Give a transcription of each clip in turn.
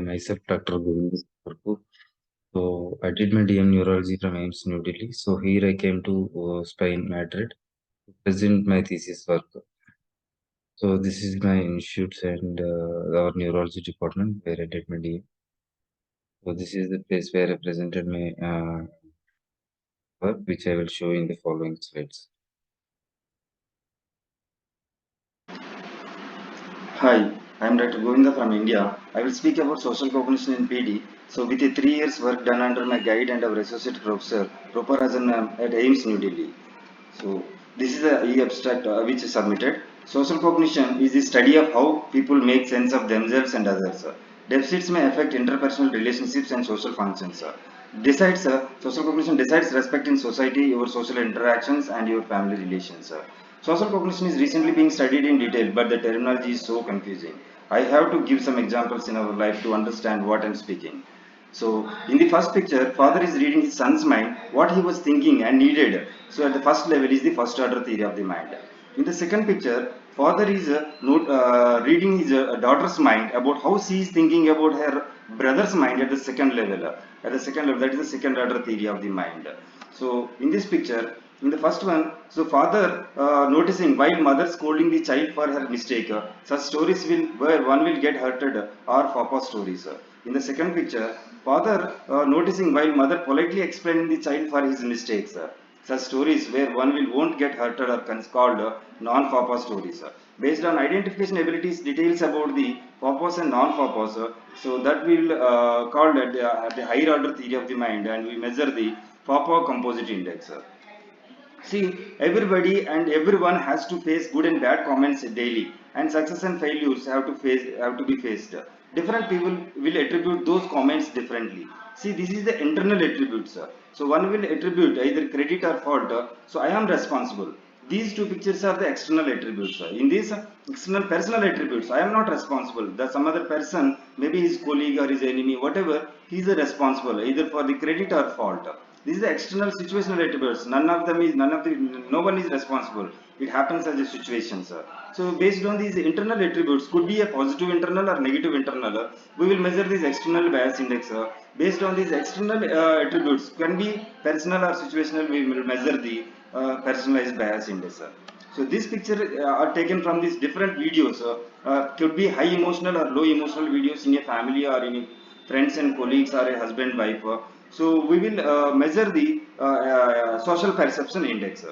Myself, Dr. Govinda Neurologist. So I did my DM Neurology from AIMS New Delhi. So here I came to Spain, Madrid, to present my thesis work. So this is my institutes and our neurology department where I did my DM. So this is the place where I presented my work, which I will show in the following slides. Hi, I am Dr. Govinda from India. I will speak about social cognition in PD. So, with a 3 years work done under my guide and our associate professor, Proparazan at AIMS New Delhi. So, this is a e-abstract which is submitted. Social cognition is the study of how people make sense of themselves and others. Deficits may affect interpersonal relationships and social functions. Social cognition decides respect in society, your social interactions, and your family relations. Social cognition is recently being studied in detail, but the terminology is so confusing. I have to give some examples in our life to understand what I'm speaking. So, in the first picture, father is reading his son's mind, what he was thinking and needed. So, at the first level is the first order theory of the mind. In the second picture, father is reading his daughter's mind about how she is thinking about her brother's mind at the second level. At the second level, that is the second order theory of the mind. So, in this picture, in the first one, so father noticing while mother scolding the child for her mistake. Such stories will where one will get hurted are papa stories. In the second picture, father noticing while mother politely explaining the child for his mistakes. Such stories where one will won't get hurted are called non-papa stories. Based on identification abilities, details about the papas and non-papas, so that will called the higher order theory of the mind, and we measure the papa composite index. See, everybody and everyone has to face good and bad comments daily, and success and failures have to be faced. Different people will attribute those comments differently. See, this is the internal attributes. So one will attribute either credit or fault. So I am responsible. These two pictures are the external attributes. In these external personal attributes, I am not responsible. The some other person, maybe his colleague or his enemy, whatever, he is responsible either for the credit or fault. This is the external situational attributes. No one is responsible. It happens as a situation, sir. So based on these internal attributes, could be a positive internal or negative internal. We will measure this external bias index. Based on these external attributes, can be personal or situational. We will measure the personalized bias index. So this picture are taken from these different videos. Could be high emotional or low emotional videos in a family or in a friends and colleagues or a husband wife. So we will measure the social perception index.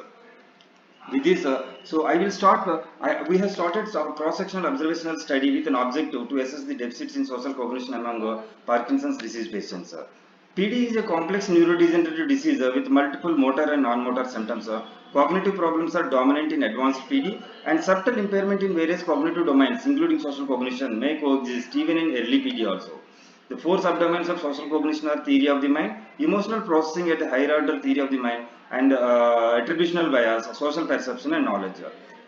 With this, so I will start. We have started some cross-sectional observational study with an objective to assess the deficits in social cognition among Parkinson's disease patients. PD is a complex neurodegenerative disease with multiple motor and non-motor symptoms. Cognitive problems are dominant in advanced PD, and subtle impairment in various cognitive domains, including social cognition, may coexist even in early PD also. The four subdomains of social cognition are theory of the mind, emotional processing at the higher order theory of the mind, and attributional bias, social perception, and knowledge.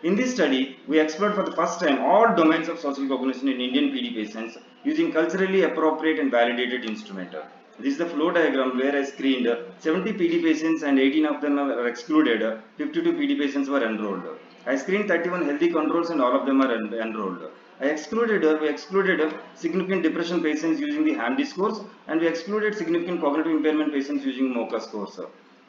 In this study, we explored for the first time all domains of social cognition in Indian PD patients using culturally appropriate and validated instrument. This is the flow diagram where I screened 70 PD patients and 18 of them were excluded, 52 PD patients were enrolled. I screened 31 healthy controls and all of them are enrolled. We excluded significant depression patients using the HAM-D scores, and we excluded significant cognitive impairment patients using MoCA scores.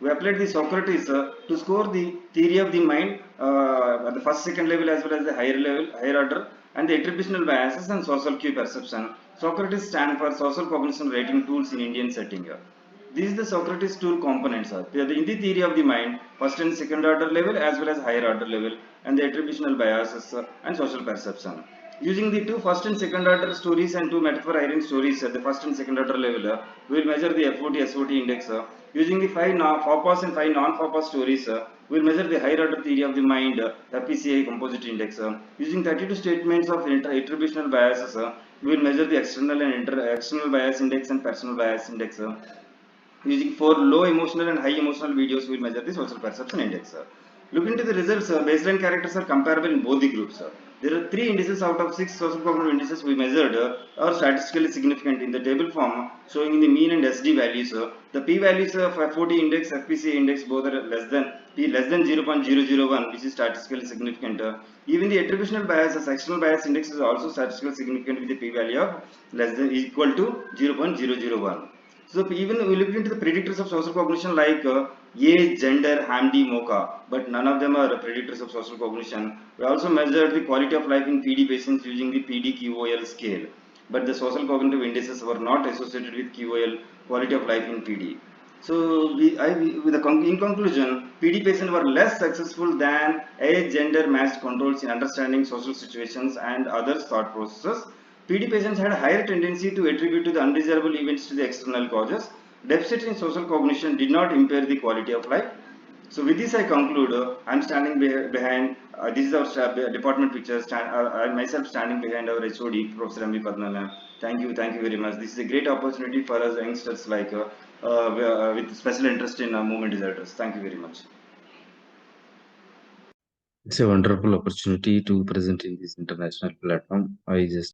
We applied the Socrates to score the theory of the mind at the first, second level as well as the higher level, higher order, and the attributional biases and social cue perception. Socrates stand for social cognition rating tools in Indian setting. This is the Socrates tool components. In the theory of the mind, first and second order level as well as higher order level, and the attributional biases and social perception. Using the two first and second order stories and two metaphor iron stories at the first and second order level, we will measure the FOT SOT index. Using the five FOPAS and five non-FOPAS stories, we will measure the higher order theory of the mind, FPCI composite index. Using 32 statements of attributional biases, we will measure the external and external bias index and personal bias index. Using for low emotional and high emotional videos, we will measure the social perception index. Looking to the results, baseline characters are comparable in both the groups. There are 3 indices out of 6 social cognitive indices we measured are statistically significant in the table form, showing the mean and SD values. The p values of F40 index, FPC index both are less than 0.001, which is statistically significant. Even the attributional bias as external bias index is also statistically significant with the p value of less than equal to 0.001. So even we looked into the predictors of social cognition like age, gender, HAM-D, MoCA, but none of them are predictors of social cognition. We also measured the quality of life in PD patients using the PD-QOL scale, but the social cognitive indices were not associated with QOL quality of life in PD. So in conclusion, PD patients were less successful than age, gender matched controls in understanding social situations and other thought processes. PD patients had a higher tendency to attribute to the undesirable events to the external causes. Deficit in social cognition did not impair the quality of life. So with this I conclude, I am standing behind, this is our department picture, I myself standing behind our HOD, Professor M.V. Padmanabhan. Thank you very much. This is a great opportunity for us youngsters like with special interest in movement disorders. Thank you very much. It's a wonderful opportunity to present in this international platform. I just